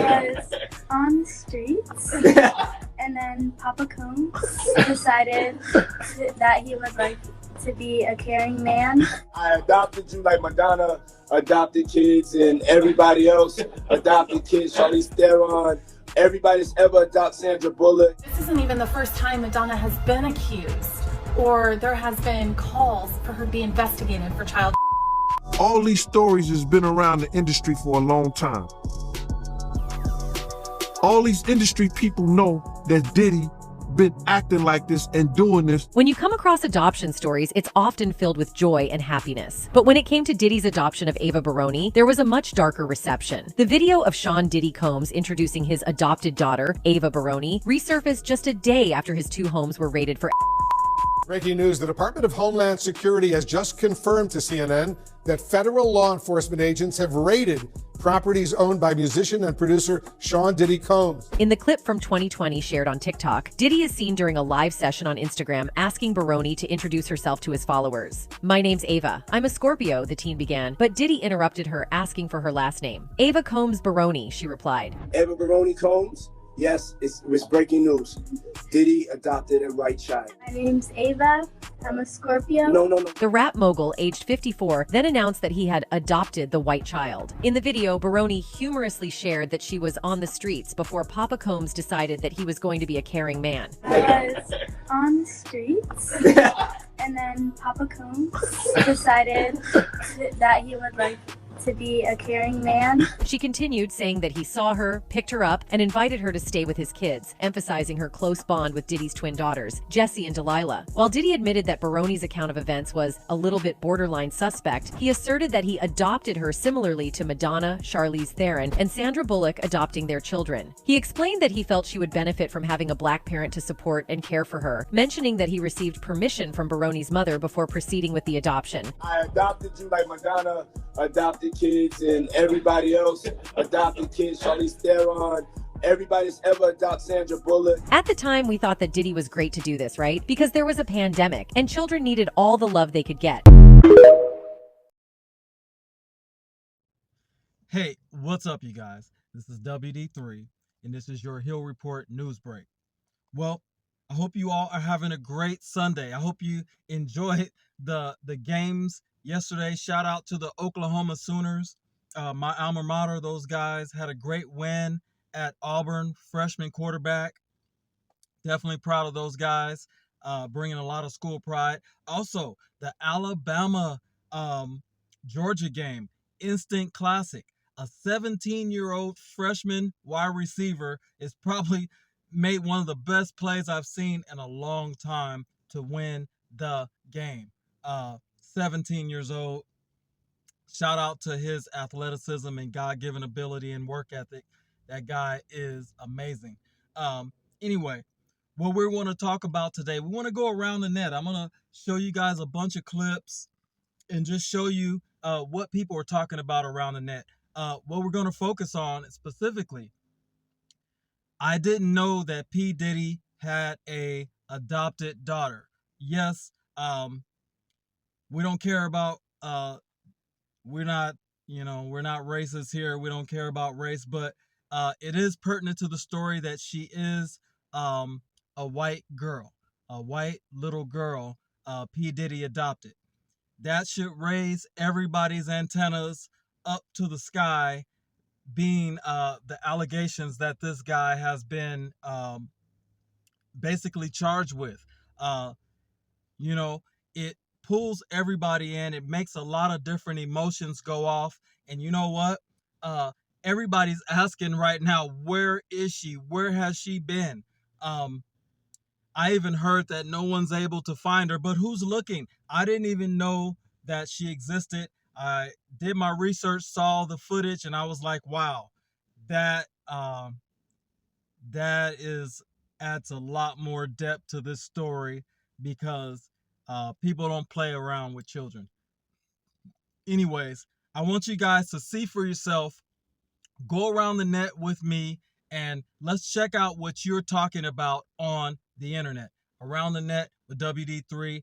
was on the streets, and then Papa Combs decided that he would like to be a caring man. I adopted you like Madonna adopted kids, and everybody else adopted kids. Charlize Theron, everybody's ever adopted Sandra Bullock. This isn't even the first time Madonna has been accused, or there has been calls for her to be investigated for child. All these stories has been around the industry for a long time. All these industry people know that Diddy been acting like this and doing this. When you come across adoption stories, it's often filled with joy and happiness. But when it came to Diddy's adoption of Ava Baroni, there was a much darker reception. The video of Sean Diddy Combs introducing his adopted daughter, Ava Baroni, resurfaced just a day after his two homes were raided for. Breaking news, the Department of Homeland Security has just confirmed to CNN that federal law enforcement agents have raided properties owned by musician and producer Sean Diddy Combs. In the clip from 2020 shared on TikTok, Diddy is seen during a live session on Instagram asking Baroni to introduce herself to his followers. "My name's Ava. I'm a Scorpio," the teen began, but Diddy interrupted her asking for her last name. "Ava Combs Baroni," she replied. Ava Baroni Combs? Yes, it was breaking news. Diddy adopted a white child. My name's Ava. I'm a Scorpio. No. The rap mogul, aged 54, then announced that he had adopted the white child. In the video, Baroni humorously shared that she was on the streets before Papa Combs decided that he was going to be a caring man. I was on the streets, and then Papa Combs decided that he would like to be a caring man. She continued, saying that he saw her, picked her up, and invited her to stay with his kids, emphasizing her close bond with Diddy's twin daughters, Jessie and Delilah. While Diddy admitted that Baroni's account of events was a little bit borderline suspect, he asserted that he adopted her similarly to Madonna, Charlize Theron, and Sandra Bullock adopting their children. He explained that he felt she would benefit from having a black parent to support and care for her, mentioning that he received permission from Baroni's mother before proceeding with the adoption. I adopted you like Madonna adopted kids, and everybody else adopted kids. Charlize Theron, everybody's ever adopted Sandra Bullock. At the time, we thought that Diddy was great to do this, right? Because there was a pandemic, and children needed all the love they could get. Hey, what's up, you guys? This is WD3, and this is your Hill Report News Break. Well, I hope you all are having a great Sunday. I hope you enjoyed the games yesterday. Shout out to the Oklahoma Sooners, my alma mater. Those guys had a great win at Auburn, freshman quarterback. Definitely proud of those guys, bringing a lot of school pride. Also, the Alabama Georgia game, instant classic. A 17-year-old freshman wide receiver is probably made one of the best plays I've seen in a long time to win the game. 17 years old. Shout out to his athleticism and God-given ability and work ethic. That guy is amazing. Anyway, what we want to talk about today, we want to go around the net. I'm going to show you guys a bunch of clips and just show you what people are talking about around the net. What we're going to focus on specifically, I didn't know that P. Diddy had a adopted daughter. Yes, we don't care about, we're not racist here. We don't care about race, but it is pertinent to the story that she is a white girl, a white little girl, P. Diddy adopted. That should raise everybody's antennas up to the sky, being the allegations that this guy has been basically charged with. It pulls everybody in. It makes a lot of different emotions go off. And you know what? Everybody's asking right now, where is she? Where has she been? I even heard that no one's able to find her, but who's looking? I didn't even know that she existed. I did my research, saw the footage, and I was like, wow, that adds a lot more depth to this story, because people don't play around with children. Anyways, I want you guys to see for yourself. Go around the net with me, and let's check out what you're talking about on the internet. Around the net with WD3,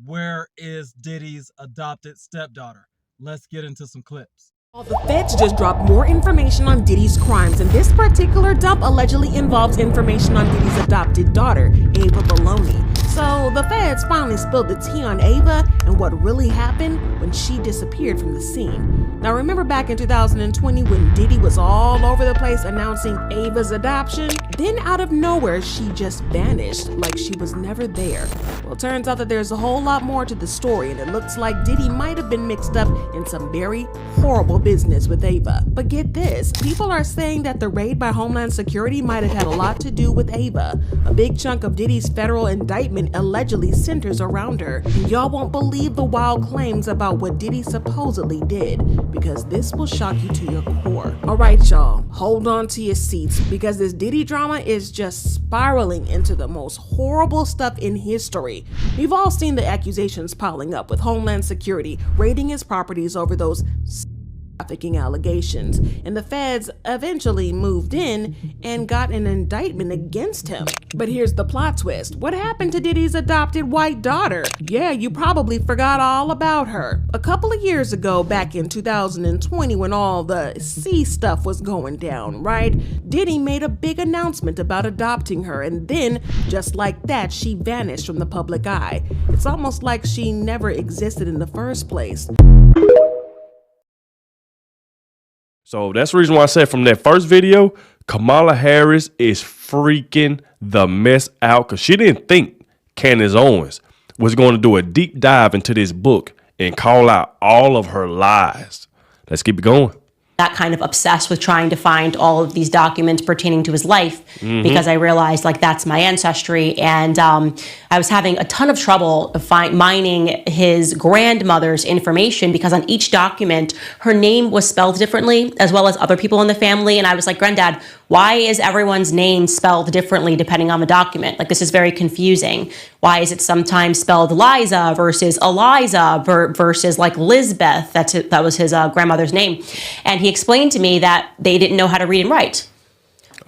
where is Diddy's adopted stepdaughter? Let's get into some clips. The feds just dropped more information on Diddy's crimes, and this particular dump allegedly involves information on Diddy's adopted daughter, Ava Baloney. So the feds finally spilled the tea on Ava and what really happened when she disappeared from the scene. Now remember back in 2020 when Diddy was all over the place announcing Ava's adoption? Then out of nowhere she just vanished like she was never there. Well, turns out that there's a whole lot more to the story, and it looks like Diddy might have been mixed up in some very horrible business with Ava. But get this, people are saying that the raid by Homeland Security might have had a lot to do with Ava. A big chunk of Diddy's federal indictment allegedly centers around her. And y'all won't believe the wild claims about what Diddy supposedly did, because this will shock you to your core. Alright y'all, hold on to your seats, because this Diddy drama is just spiraling into the most horrible stuff in history. We've all seen the accusations piling up, with Homeland Security raiding his properties over those trafficking allegations, and the feds eventually moved in and got an indictment against him. But here's the plot twist. What happened to Diddy's adopted white daughter? Yeah, you probably forgot all about her. A couple of years ago, back in 2020, when all the C stuff was going down, right? Diddy made a big announcement about adopting her, and then, just like that, she vanished from the public eye. It's almost like she never existed in the first place. So that's the reason why I said from that first video, Kamala Harris is freaking the mess out, because she didn't think Candace Owens was going to do a deep dive into this book and call out all of her lies. Let's keep it going. That kind of obsessed with trying to find all of these documents pertaining to his life, because I realized like that's my ancestry, and I was having a ton of trouble mining his grandmother's information, because on each document her name was spelled differently, as well as other people in the family. And I was like, Granddad, why is everyone's name spelled differently depending on the document? Like, this is very confusing. Why is it sometimes spelled Liza versus Eliza versus like Lizbeth? That was his grandmother's name. And he explained to me that they didn't know how to read and write.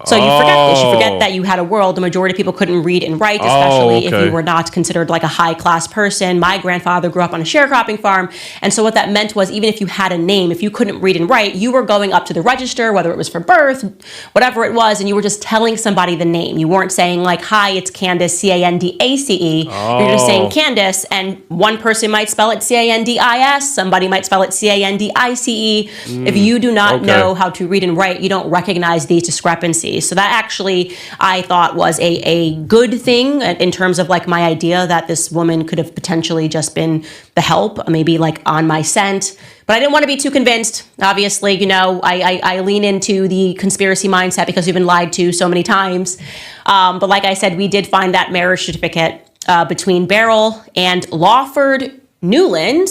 So you forget this. You forget that you had a world, the majority of people couldn't read and write, especially if you were not considered like a high-class person. My grandfather grew up on a sharecropping farm. And so what that meant was, even if you had a name, if you couldn't read and write, you were going up to the register, whether it was for birth, whatever it was, and you were just telling somebody the name. You weren't saying like, hi, it's Candace, C-A-N-D-A-C-E. You're just saying Candace, and one person might spell it C-A-N-D-I-S, somebody might spell it C-A-N-D-I-C-E. If you do not know how to read and write, you don't recognize these discrepancies. So that actually, I thought, was a good thing in terms of like my idea that this woman could have potentially just been the help, maybe like on my scent. But I didn't want to be too convinced. Obviously, you know, I lean into the conspiracy mindset because we've been lied to so many times. But like I said, we did find that marriage certificate between Beryl and Lawford Newland,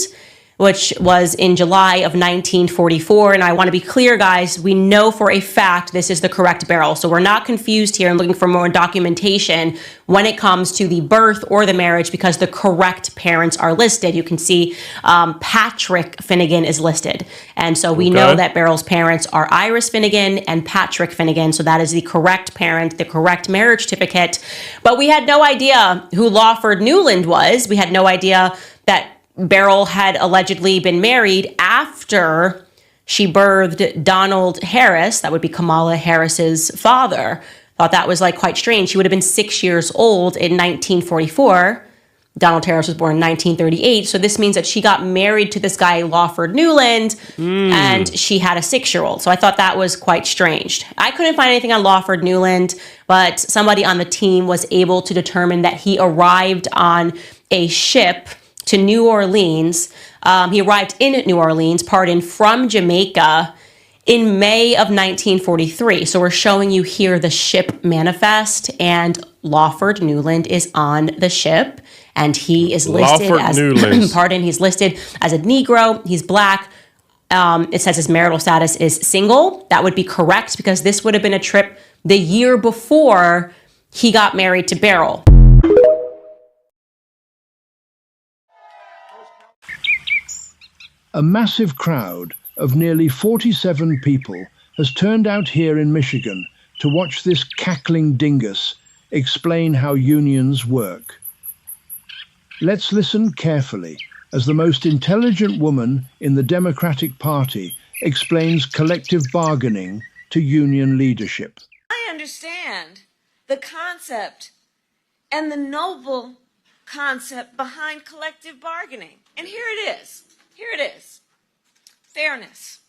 which was in July of 1944. And I want to be clear, guys, we know for a fact this is the correct Beryl. So we're not confused here and looking for more documentation when it comes to the birth or the marriage, because the correct parents are listed. You can see Patrick Finnegan is listed. And so we know that Beryl's parents are Iris Finnegan and Patrick Finnegan. So that is the correct parent, the correct marriage certificate. But we had no idea who Lawford Newland was. We had no idea that Beryl had allegedly been married after she birthed Donald Harris. That would be Kamala Harris's father. Thought that was like quite strange. She would have been 6 years old in 1944. Donald Harris was born in 1938. So this means that she got married to this guy, Lawford Newland, and she had a 6-year-old. So I thought that was quite strange. I couldn't find anything on Lawford Newland, but somebody on the team was able to determine that he arrived on a ship to New Orleans. He arrived in New Orleans, from Jamaica in May of 1943. So we're showing you here the ship manifest, and Lawford Newland is on the ship, and he is listed he's listed as a Negro. He's black. It says his marital status is single. That would be correct, because this would have been a trip the year before he got married to Beryl. A massive crowd of nearly 47 people has turned out here in Michigan to watch this cackling dingus explain how unions work. Let's listen carefully as the most intelligent woman in the Democratic Party explains collective bargaining to union leadership. I understand the concept and the noble concept behind collective bargaining. And here it is. Here it is. Fairness.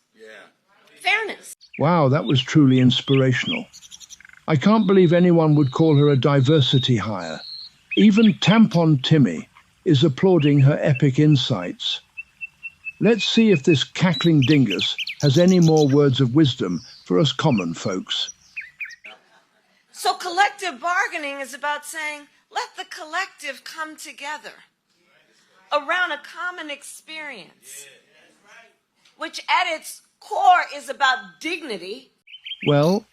Fairness. Wow, that was truly inspirational. I can't believe anyone would call her a diversity hire. Even Tampon Timmy is applauding her epic insights. Let's see if this cackling dingus has any more words of wisdom for us common folks. So collective bargaining is about saying, let the collective come together around a common experience, which at its core is about dignity. Well,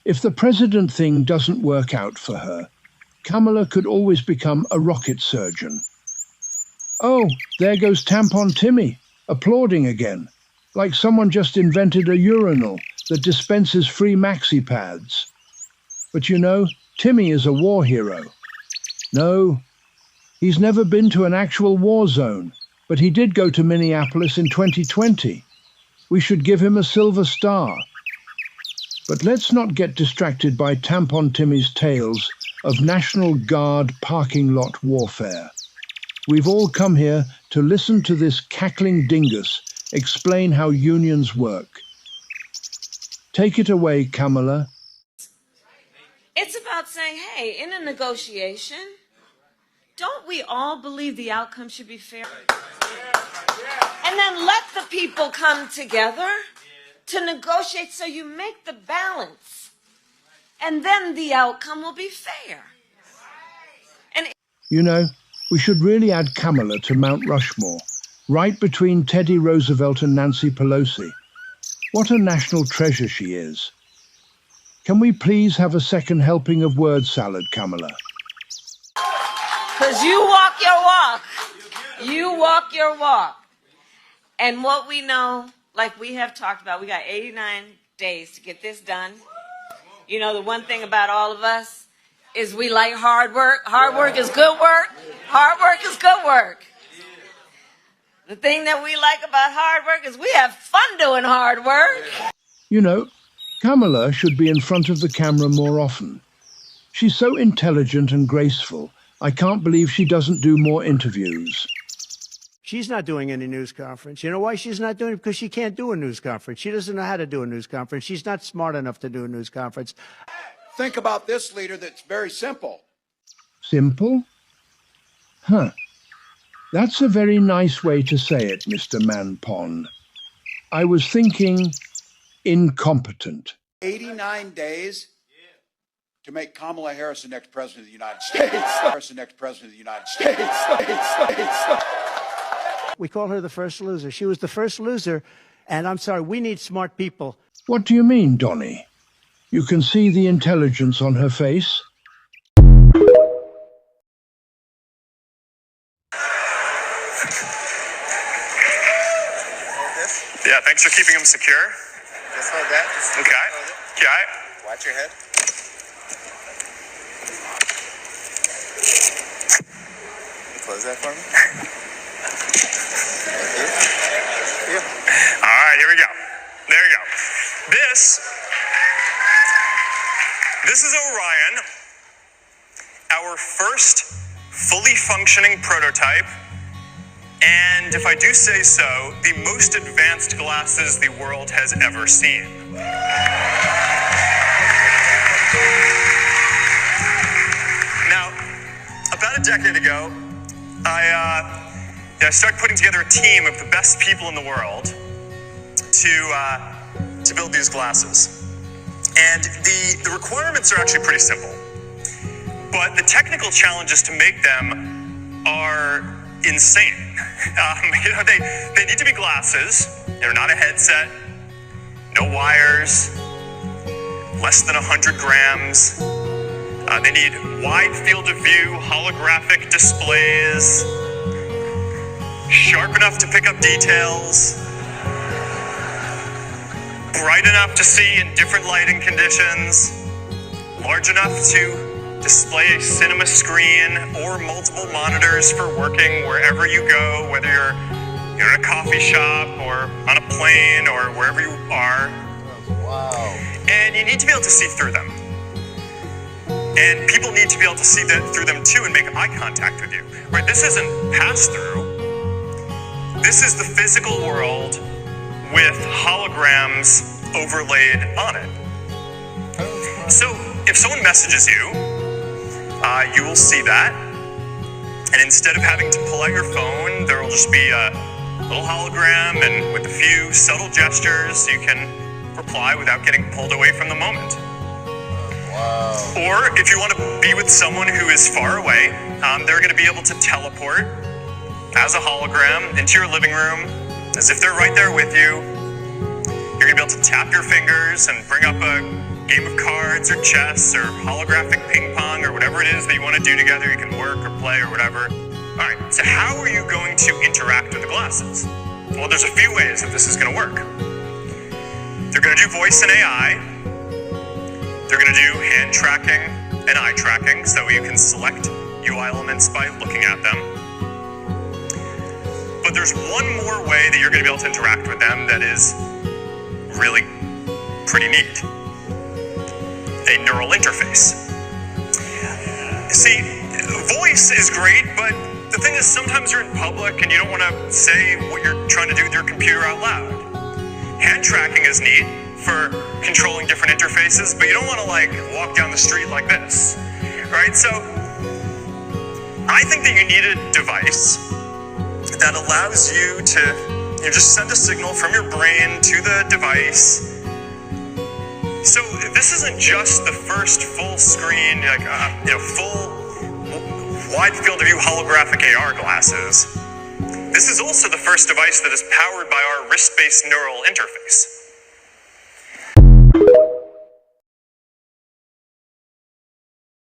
if the president thing doesn't work out for her, Kamala could always become a rocket surgeon. Oh, there goes Tampon Timmy, applauding again, like someone just invented a urinal that dispenses free maxi pads. But you know, Timmy is a war hero. No, he's never been to an actual war zone, but he did go to Minneapolis in 2020. We should give him a silver star. But let's not get distracted by Tampon Timmy's tales of National Guard parking lot warfare. We've all come here to listen to this cackling dingus explain how unions work. Take it away, Kamala. It's about saying, hey, in a negotiation, don't we all believe the outcome should be fair? And then let the people come together to negotiate so you make the balance. And then the outcome will be fair. And you know, we should really add Kamala to Mount Rushmore, right between Teddy Roosevelt and Nancy Pelosi. What a national treasure she is. Can we please have a second helping of word salad, Kamala? Because you walk your walk. You walk your walk. And what we know, like we have talked about, we got 89 days to get this done. You know, the one thing about all of us is we like hard work. Hard work is good work. Hard work is good work. The thing that we like about hard work is we have fun doing hard work. You know, Kamala should be in front of the camera more often. She's so intelligent and graceful, I can't believe she doesn't do more interviews. She's not doing any news conference. You know why she's not doing it? Because she can't do a news conference. She doesn't know how to do a news conference. She's not smart enough to do a news conference. Think about this, leader, that's very simple. Simple? Huh. That's a very nice way to say it, Mr. Manpon. I was thinking incompetent. 89 days to make Kamala Harris the next president of the United States. Harris the next president of the United States. We call her the first loser. She was the first loser, and I'm sorry, we need smart people. What do you mean, Donnie? You can see the intelligence on her face. Yeah, thanks for keeping them secure. Just hold that. Just okay. Okay. Watch your head. Close that for me. Thank you. All right, here we go. There you go. This is Orion, our first fully functioning prototype, and if I do say so, the most advanced glasses the world has ever seen. Now, about a decade ago, I started putting together a team of the best people in the world to build these glasses. And the requirements are actually pretty simple, but the technical challenges to make them are insane. They need to be glasses. They're not a headset, no wires, less than 100 grams. They need wide field of view, holographic displays, sharp enough to pick up details, bright enough to see in different lighting conditions, large enough to display a cinema screen or multiple monitors for working wherever you go, whether you're you're in a coffee shop or on a plane or wherever you are. Wow. And you need to be able to see through them. And people need to be able to see through them too and make eye contact with you. Right? This isn't pass-through. This is the physical world with holograms overlaid on it. So if someone messages you, you will see that. And instead of having to pull out your phone, there will just be a little hologram, and with a few subtle gestures, you can reply without getting pulled away from the moment. Wow. Or if you want to be with someone who is far away, they're going to be able to teleport as a hologram into your living room, as if they're right there with you. You're going to be able to tap your fingers and bring up a game of cards or chess or holographic ping pong or whatever it is that you want to do together. You can work or play or whatever. All right, so how are you going to interact with the glasses? Well, there's a few ways that this is going to work. They're going to do voice and AI. They're going to do hand tracking and eye tracking, so you can select UI elements by looking at them. But there's one more way that you're going to be able to interact with them that is really pretty neat. A neural interface. See, voice is great, but the thing is sometimes you're in public and you don't want to say what you're trying to do with your computer out loud. Hand tracking is neat for controlling different interfaces, but you don't want to like walk down the street like this, right? So I think that you need a device that allows you to just send a signal from your brain to the device. So this isn't just the first full screen, like full wide field of view holographic AR glasses. This is also the first device that is powered by our wrist-based neural interface.